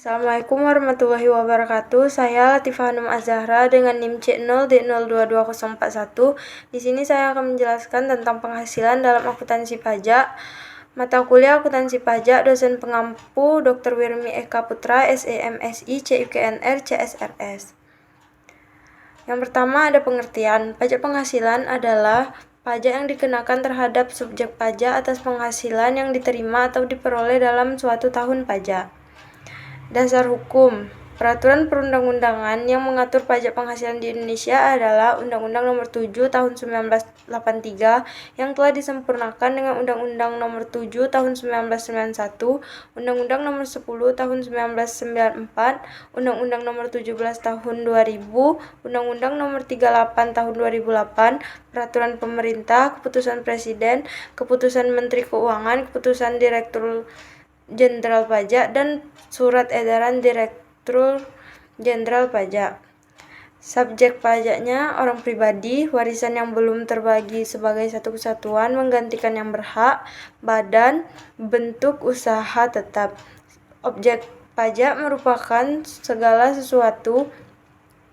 Assalamualaikum warahmatullahi wabarakatuh. Saya Latifah Hanum Az-Zahra dengan NIM C0D022041. Di sini saya akan menjelaskan tentang penghasilan dalam akuntansi pajak. Mata kuliah akuntansi pajak, dosen pengampu Dr. Wirmi Eka Putra, SEMSI, CIKNR, CSRS. Yang pertama ada pengertian. Pajak penghasilan adalah pajak yang dikenakan terhadap subjek pajak atas penghasilan yang diterima atau diperoleh dalam suatu tahun pajak. Dasar hukum. Peraturan perundang-undangan yang mengatur pajak penghasilan di Indonesia adalah Undang-Undang Nomor 7 Tahun 1983 yang telah disempurnakan dengan Undang-Undang Nomor 7 Tahun 1991, Undang-Undang Nomor 10 Tahun 1994, Undang-Undang Nomor 17 Tahun 2000, Undang-Undang Nomor 38 Tahun 2008, Peraturan Pemerintah, Keputusan Presiden, Keputusan Menteri Keuangan, Keputusan Direktur Jenderal Pajak, dan Surat Edaran Direktur Jenderal Pajak. Subjek pajaknya orang pribadi, warisan yang belum terbagi sebagai satu kesatuan, menggantikan yang berhak, badan, bentuk usaha tetap. Objek pajak merupakan segala sesuatu,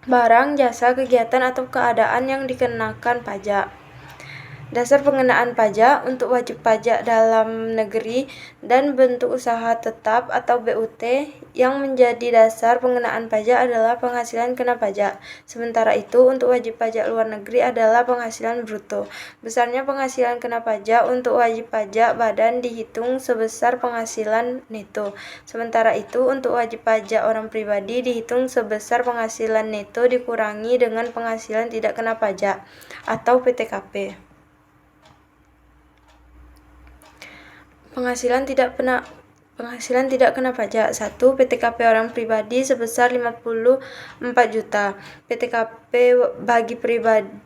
barang, jasa, kegiatan, atau keadaan yang dikenakan pajak. Dasar pengenaan pajak untuk wajib pajak dalam negeri dan bentuk usaha tetap atau BUT yang menjadi dasar pengenaan pajak adalah penghasilan kena pajak. Sementara itu, untuk wajib pajak luar negeri adalah penghasilan bruto. Besarnya penghasilan kena pajak untuk wajib pajak badan dihitung sebesar penghasilan neto. Sementara itu, untuk wajib pajak orang pribadi dihitung sebesar penghasilan neto dikurangi dengan penghasilan tidak kena pajak atau PTKP. Penghasilan tidak kena pajak. 1. PTKP orang pribadi sebesar 54 juta. PTKP bagi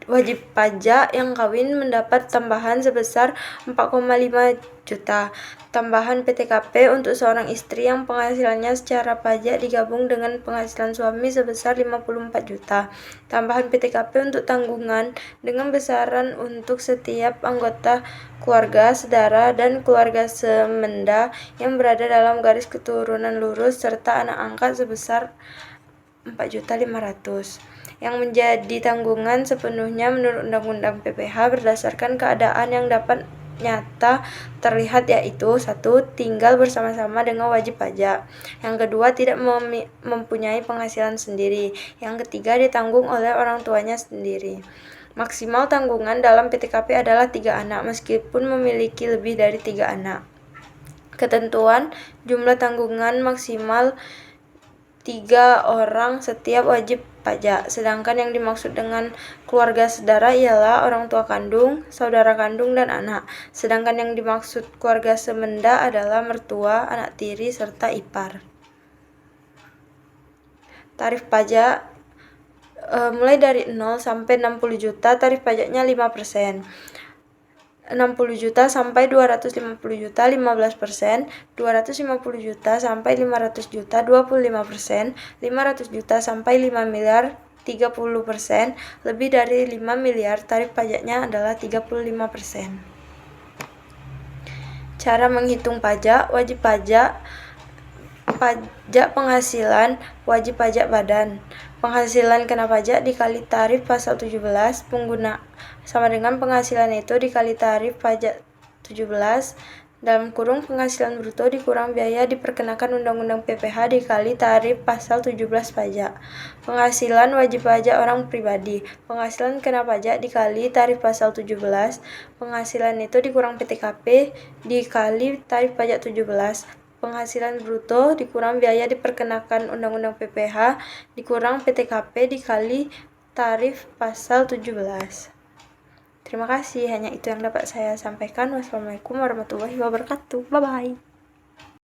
wajib pajak yang kawin mendapat tambahan sebesar 4,5 juta. Tambahan PTKP untuk seorang istri yang penghasilannya secara pajak digabung dengan penghasilan suami sebesar 54 juta. Tambahan PTKP untuk tanggungan dengan besaran untuk setiap anggota keluarga, saudara, dan keluarga semenda yang berada dalam garis keturunan lurus serta anak angkat sebesar 4.500.000 yang menjadi tanggungan sepenuhnya menurut Undang-Undang PPh berdasarkan keadaan yang dapat nyata terlihat, yaitu 1. Tinggal bersama-sama dengan wajib pajak. Yang kedua, tidak mempunyai penghasilan sendiri. Yang ketiga, ditanggung oleh orang tuanya sendiri. Maksimal tanggungan dalam PTKP adalah 3 anak meskipun memiliki lebih dari 3 anak. Ketentuan jumlah tanggungan maksimal 3 orang setiap wajib pajak. Sedangkan yang dimaksud dengan keluarga saudara ialah orang tua kandung, saudara kandung, dan anak. Sedangkan yang dimaksud keluarga semenda adalah mertua, anak tiri, serta ipar. Tarif pajak mulai dari 0 sampai 60 juta, tarif pajaknya 5%. 60 juta sampai 250 juta 15%, 250 juta sampai 500 juta 25%, 500 juta sampai 5 miliar 30%, lebih dari 5 miliar tarif pajaknya adalah 35%. Cara menghitung pajak, wajib pajak penghasilan, wajib pajak badan. Penghasilan kena pajak dikali tarif pasal 17 pengguna sama dengan penghasilan itu dikali tarif pajak 17 dalam kurung penghasilan bruto dikurang biaya diperkenakan Undang-Undang PPh dikali tarif pasal 17 pajak. Penghasilan wajib pajak orang pribadi. Penghasilan kena pajak dikali tarif pasal 17. Penghasilan itu dikurang PTKP dikali tarif pajak 17. Penghasilan bruto dikurang biaya diperkenakan Undang-Undang PPh dikurang PTKP dikali tarif pasal 17. Terima kasih, hanya itu yang dapat saya sampaikan. Wassalamualaikum warahmatullahi wabarakatuh. Bye-bye.